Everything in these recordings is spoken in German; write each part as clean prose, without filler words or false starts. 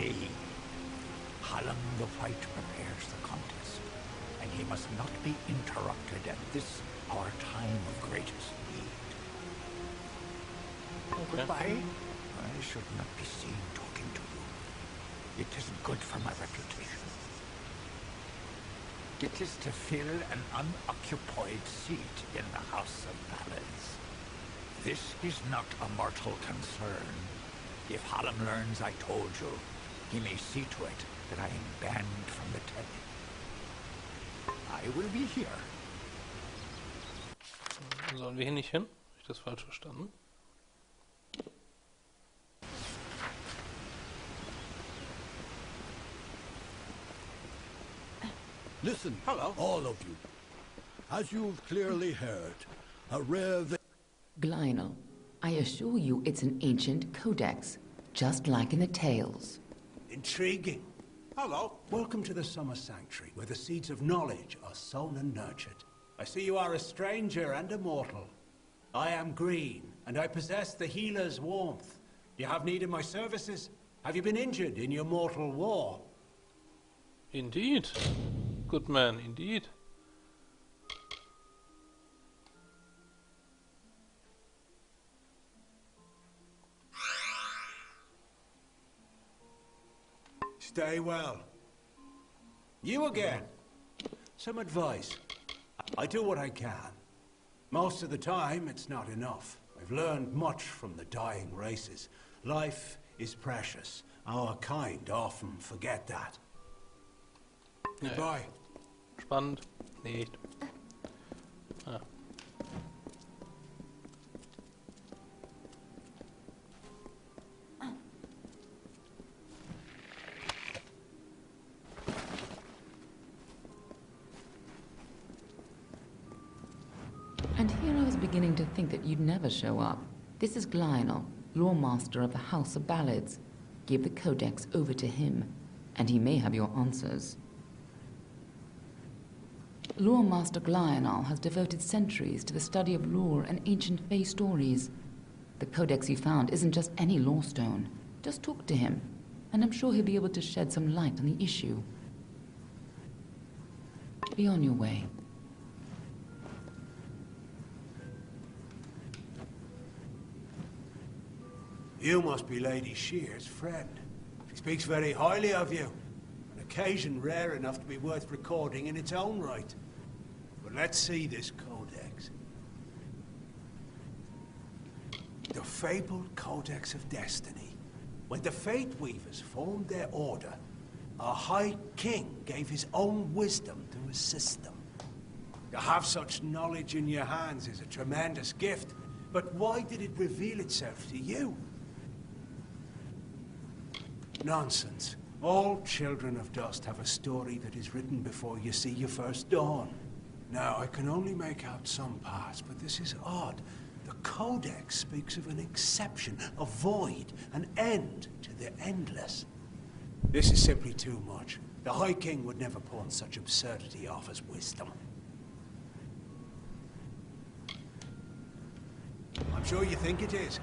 day. Hallam the White prepares the contest, and he must not be interrupted at this, our time of greatest need. Okay. Goodbye. I should not be seen talking to you. It isn't good for my reputation. It is to fill an unoccupied seat in the House of Ballads. This is not a mortal concern. If Hallam learns I told you, he may see to it that I am banned from the telly. I will be here. Sollen wir hier nicht hin? Habe ich das falsch verstanden? Listen, Hello. all of you. As you've clearly heard, a rare... Glynel, I assure you it's an ancient codex, just like in the tales. Intriguing. Hello. Welcome to the Summer Sanctuary, where the seeds of knowledge are sown and nurtured. I see you are a stranger and a mortal. I am Green, and I possess the healer's warmth. Do you have need of my services? Have you been injured in your mortal war? Indeed. Good man, indeed. Stay well. You again. Some advice. I do what I can. Most of the time, it's not enough. I've learned much from the dying races. Life is precious. Our kind often forget that. Goodbye. Spannend. Nicht. Ah. And here I was beginning to think that you'd never show up. This is Glynel, Lore Master of the House of Ballads. Give the Codex over to him, and he may have your answers. Lore Master Glynel has devoted centuries to the study of lore and ancient Fae stories. The Codex he found isn't just any lore stone. Just talk to him, and I'm sure he'll be able to shed some light on the issue. Be on your way. You must be Lady Shear's friend. She speaks very highly of you. An occasion rare enough to be worth recording in its own right. But let's see this codex. The fabled Codex of Destiny. When the Fate Weavers formed their order, our High King gave his own wisdom to assist them. To have such knowledge in your hands is a tremendous gift, but why did it reveal itself to you? Nonsense. All children of dust have a story that is written before you see your first dawn. Now, I can only make out some parts, but this is odd. The Codex speaks of an exception, a void, an end to the endless. This is simply too much. The High King would never pawn such absurdity off as wisdom. I'm sure you think it is.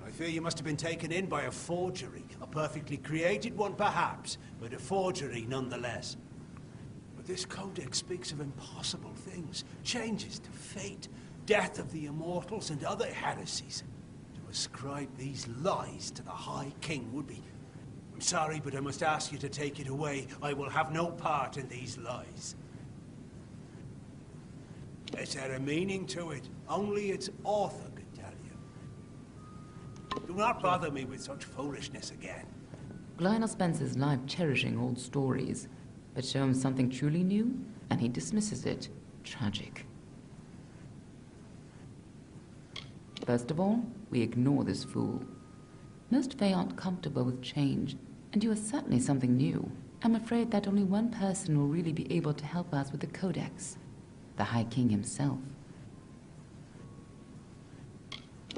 I fear you must have been taken in by a forgery. A perfectly created one, perhaps, but a forgery nonetheless. But this codex speaks of impossible things, changes to fate, death of the immortals, and other heresies. To ascribe these lies to the High King would be... I'm sorry, but I must ask you to take it away. I will have no part in these lies. Is there a meaning to it? Only its author could tell you. Do not bother me with such foolishness again. Glynel spends his life cherishing old stories, but show him something truly new, and he dismisses it. Tragic. First of all, we ignore this fool. Most Fae aren't comfortable with change, and you are certainly something new. I'm afraid that only one person will really be able to help us with the Codex. The High King himself.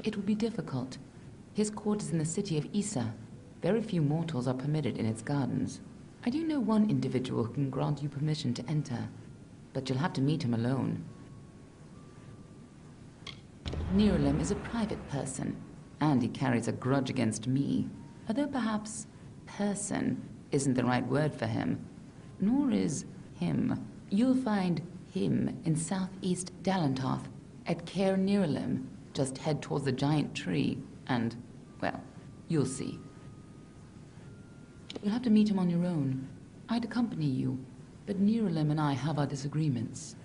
It will be difficult. His court is in the city of Issa. Very few mortals are permitted in its gardens. I do know one individual who can grant you permission to enter, but you'll have to meet him alone. Nirelem is a private person, and he carries a grudge against me, although perhaps person isn't the right word for him, nor is him. You'll find him in southeast Dalantoth, at Caer Niralim. Just head towards the giant tree, and, well, you'll see. You'll have to meet him on your own. I'd accompany you, but Niralim and I have our disagreements.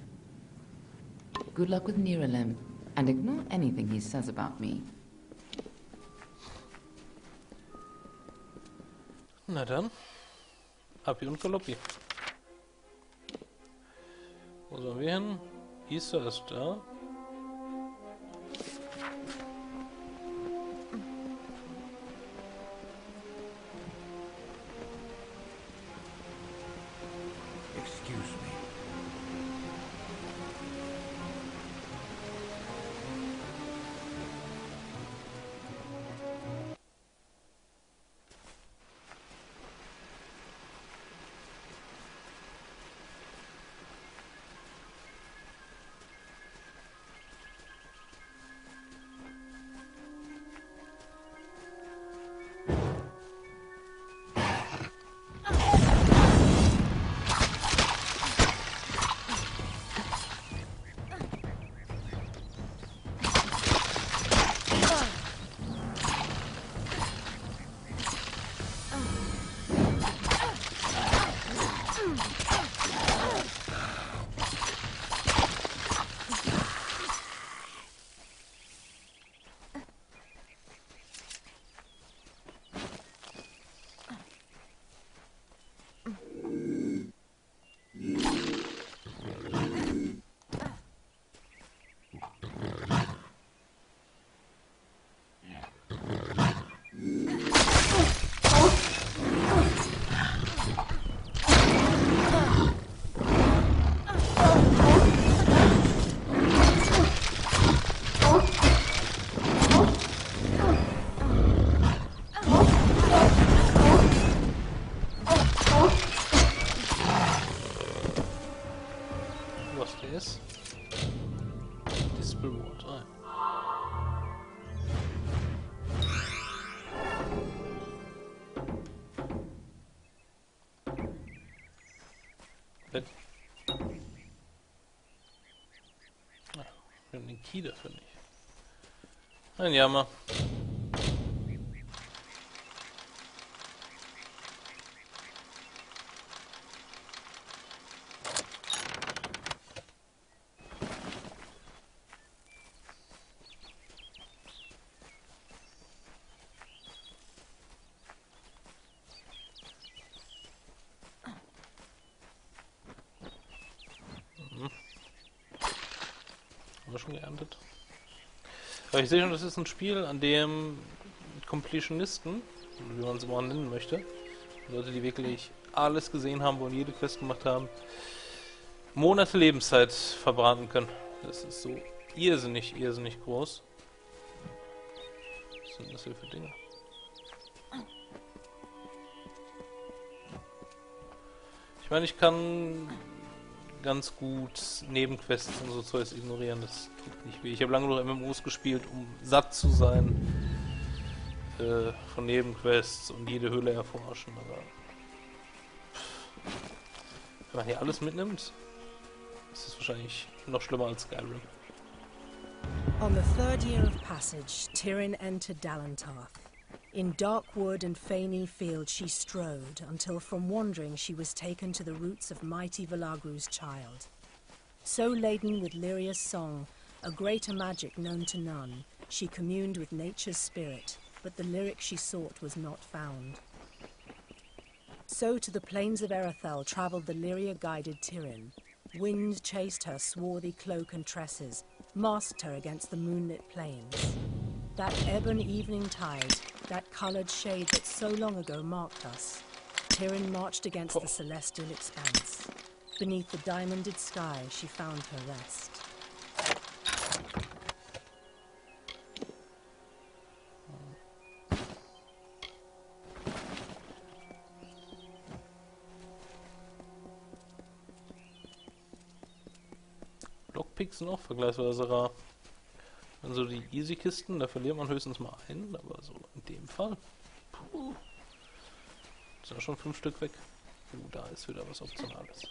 Good luck with Niralim, and ignore anything he says about me. Na dann, Happy und Galoppi. Wo sollen wir hin? Isa ist da. Excuse me. Den Key dafür nicht. Ein Jammer. Schon geerntet. Aber ich sehe schon, das ist ein Spiel, an dem Completionisten, wie man es mal nennen möchte, Leute, die wirklich alles gesehen haben und jede Quest gemacht haben, Monate Lebenszeit verbraten können. Das ist so irrsinnig groß. Was sind das hier für Dinge? Ich meine, ich kann ganz gut Nebenquests und so Zeugs ignorieren, das tut nicht weh. Ich habe lange noch MMOs gespielt, um satt zu sein von Nebenquests und jede Höhle erforschen, aber wenn man hier alles mitnimmt, ist es wahrscheinlich noch schlimmer als Skyrim. On the third year of passage, Tyrion entered Dalantarth. In dark wood and fany field she strode, until from wandering she was taken to the roots of mighty Velagru's child. So laden with Lyria's song, a greater magic known to none, she communed with nature's spirit, but the lyric she sought was not found. So to the plains of Erethel travelled the Lyria-guided Tyrion. Wind chased her swarthy cloak and tresses, masked her against the moonlit plains. That ebon evening tide, that coloured shade that so long ago marked us, Tyrion marched against the celestial expanse. Beneath the diamonded sky she found her rest. Lockpicks sind auch vergleichsweise rar. Also die Easy-Kisten, da verliert man höchstens mal einen, aber so in dem Fall. Puh. Sind ja schon 5 Stück weg. Da ist wieder was Optionales.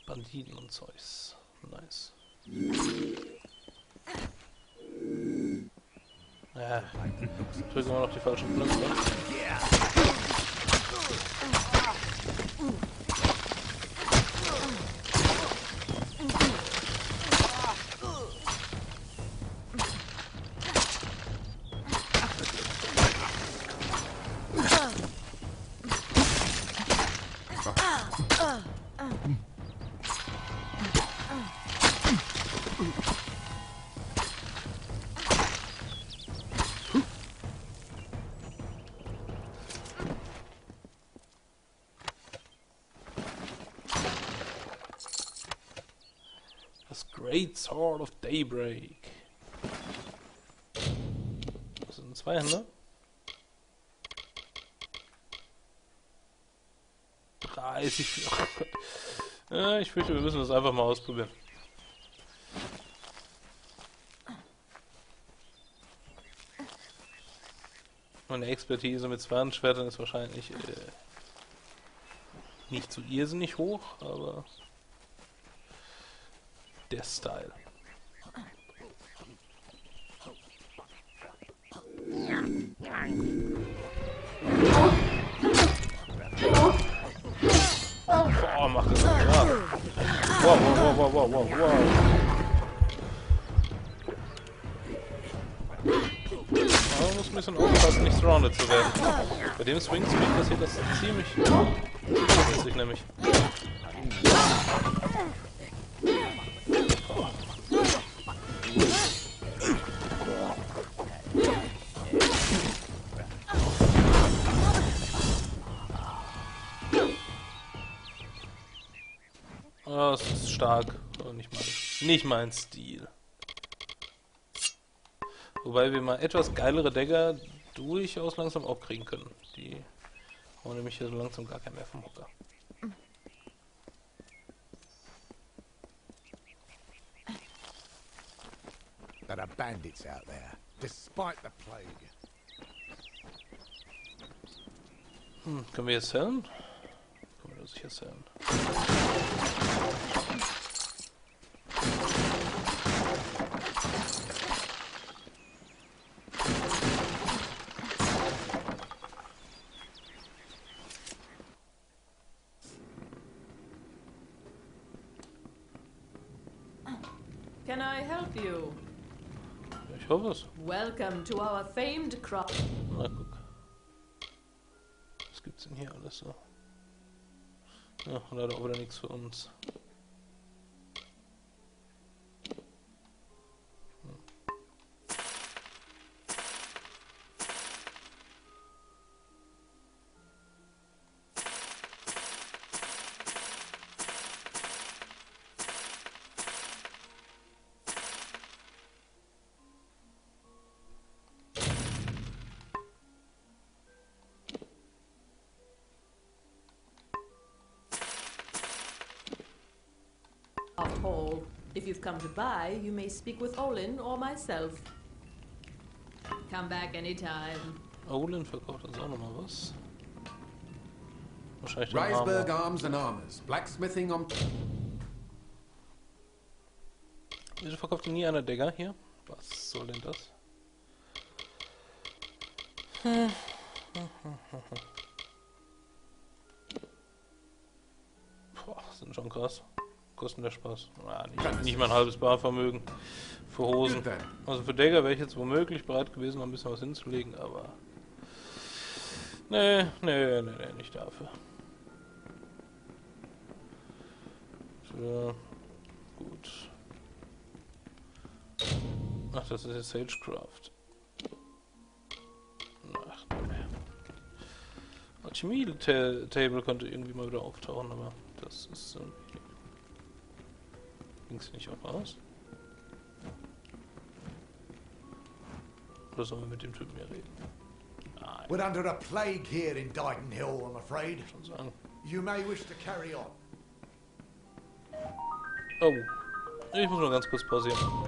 Banditen und Zeugs. Nice. Ja, drücken wir noch die falschen Knöpfe. Das Great Sword of Daybreak. Das sind 2 Hände. 30. Oh Gott. Ja, ich fürchte, wir müssen das einfach mal ausprobieren. Meine Expertise mit Zwergenschwertern ist wahrscheinlich nicht so irrsinnig hoch, aber der Style. Boah, mach das mal. Ja. Wow, wow, wow, wow, wow, wow. Aber man muss ein bisschen aufpassen, nicht surrounded zu werden. Bei dem Swing Speed passiert das ziemlich zusätzlich nämlich. Oh, es ist stark, aber nicht mein Stil. Wobei wir mal etwas geilere Dagger durchaus langsam auch kriegen können. Die hauen nämlich hier so langsam gar keinen mehr vom Hocker. There are bandits out there, despite the plague. Können wir jetzt sellen? Können wir sicher sellen. Can I help you? Ich hoffe es. Welcome to our famed crop. Na guck. Was gibt's denn hier alles so? Ja, leider auch wieder nichts für uns. Hall. If you've come to buy, you may speak with Olin or myself. Come back anytime. Olin verkauft uns auch nochmal was. Wahrscheinlich den Riceburg Armor. Arms and Armors. Blacksmithing on... Wieso verkauft nie einer Dagger hier? Was soll denn das? Boah, sind schon krass. Kosten der Spaß. Ja, nicht mal ein halbes Barvermögen für Hosen. Also für Dagger wäre ich jetzt womöglich bereit gewesen, noch ein bisschen was hinzulegen, aber... Nee, nicht dafür. So, gut. Ach, das ist jetzt Sagecraft. Ach, nee. Alchemie-Table könnte irgendwie mal wieder auftauchen, aber das ist irgendwie... Ging's nicht auch aus? Oder sollen wir mit dem Typen hier reden? Nein. We're under a plague here in Dighton Hill, I'm afraid. Schon sagen. You may wish to carry on. Oh. Ich muss mal ganz kurz pausieren.